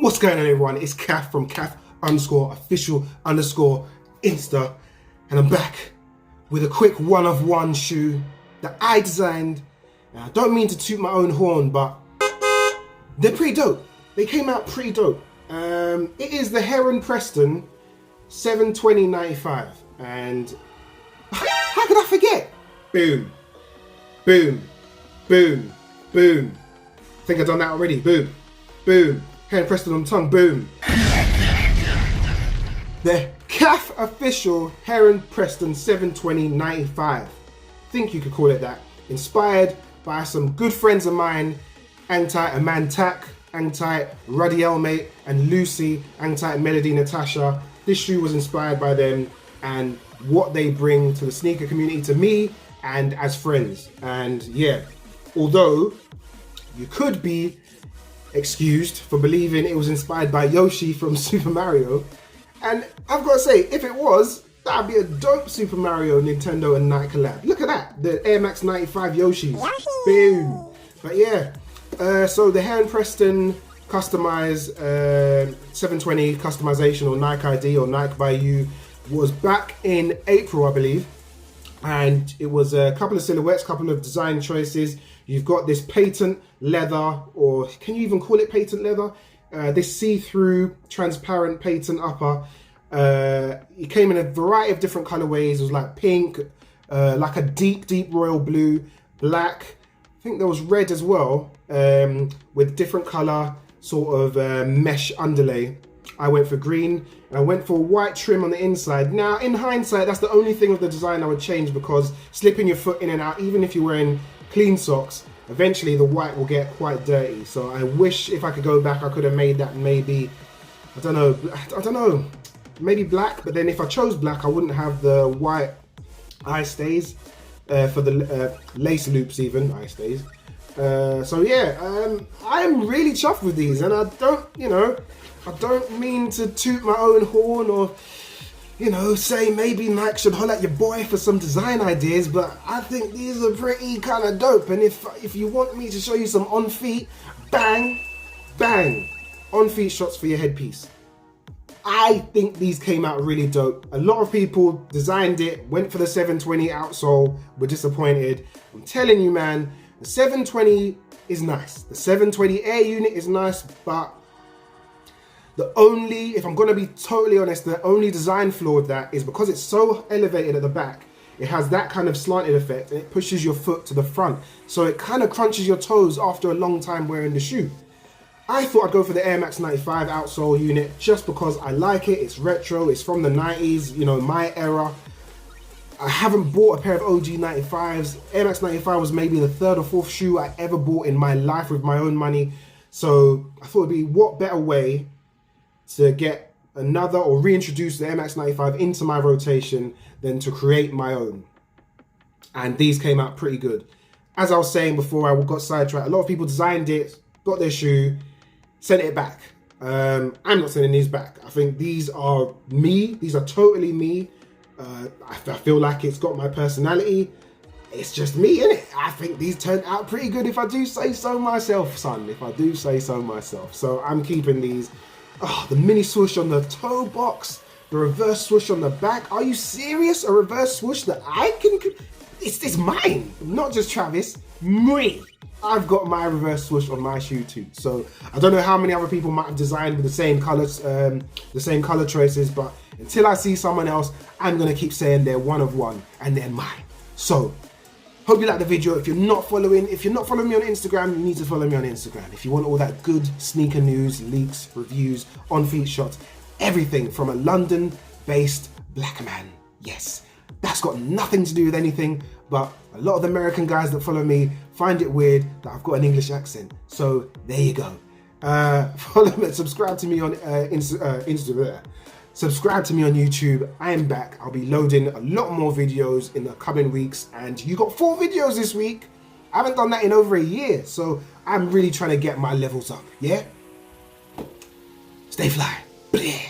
What's going on, everyone? It's Caf from Caf_official_Insta, and I'm back with a quick one-of-one shoe that I designed. Now, I don't mean to toot my own horn, but they're pretty dope. They came out pretty dope. It is the Heron Preston 720/95, and how could I forget? Boom, boom, boom, boom. I think I've done that already. Boom, boom. Heron Preston on the tongue. Boom. The Caf official Heron Preston 720/95. Think you could call it that. Inspired by some good friends of mine, Angtight Amantak, Angtight Ruddy Mate, and Lucy, Angtight Melody Natasha. This shoe was inspired by them and what they bring to the sneaker community, to me and as friends. And yeah, although you could be excused for believing it was inspired by Yoshi from Super Mario, and I've got to say, if it was, that'd be a dope Super Mario, Nintendo and Nike collab. Look at that, the Air Max 95 Yoshis. Boom. But yeah, so the Heron Preston customized 720 customization, or Nike ID or Nike by You, was back in April, I believe, and it was a couple of silhouettes, couple of design choices. You've got this patent leather, or can you even call it patent leather? This see-through transparent patent upper. It came in a variety of different colorways. It was like pink, like a deep royal blue, black. I think there was red as well, with different color sort of mesh underlay. I went for green, and I went for white trim on the inside. Now, in hindsight, that's the only thing of the design I would change, because slipping your foot in and out, even if you're wearing clean socks, eventually the white will get quite dirty. So I wish if I could go back, I could have made that maybe, I don't know, maybe black. But then if I chose black, I wouldn't have the white eye stays for the lace loops, even eye stays. So yeah, I'm really chuffed with these, and I don't mean to toot my own horn or, say maybe Nike should holler at your boy for some design ideas, but I think these are pretty kind of dope. And if you want me to show you some on feet, bang, on feet shots for your headpiece. I think these came out really dope. A lot of people designed it, went for the 720 outsole, were disappointed. I'm telling you, man, the 720 is nice. The 720 Air unit is nice, but if I'm gonna be totally honest, the only design flaw with that is because it's so elevated at the back, it has that kind of slanted effect, and it pushes your foot to the front. So it kind of crunches your toes after a long time wearing the shoe. I thought I'd go for the Air Max 95 outsole unit just because I like it. It's retro, it's from the 90s, my era. I haven't bought a pair of OG 95s. Air Max 95 was maybe the third or fourth shoe I ever bought in my life with my own money. So I thought it'd be, what better way to get another or reintroduce the Air Max 95 into my rotation than to create my own. And these came out pretty good. As I was saying before I got sidetracked, a lot of people designed it, got their shoe, sent it back. I'm not sending these back. I think these are me. These are totally me. I feel like it's got my personality. It's just me, innit? I think these turned out pretty good, if I do say so myself, son. If I do say so myself. So I'm keeping these. Oh, the mini swoosh on the toe box, the reverse swoosh on the back. Are you serious? A reverse swoosh that I can... It's mine, not just Travis, me. I've got my reverse swoosh on my shoe too. So I don't know how many other people might have designed with the same colors, the same color choices, but until I see someone else, I'm gonna keep saying they're one of one and they're mine. So hope you like the video. If you're not following me on Instagram, you need to follow me on Instagram. If you want all that good sneaker news, leaks, reviews, on-feet shots, everything from a London-based black man. Yes, that's got nothing to do with anything, but a lot of the American guys that follow me find it weird that I've got an English accent. So there you go. Follow me, subscribe to me on Instagram. Subscribe to me on YouTube. I am back. I'll be loading a lot more videos in the coming weeks, and you got 4 videos this week. I haven't done that in over a year, so I'm really trying to get my levels up, yeah? Stay fly. Bleh.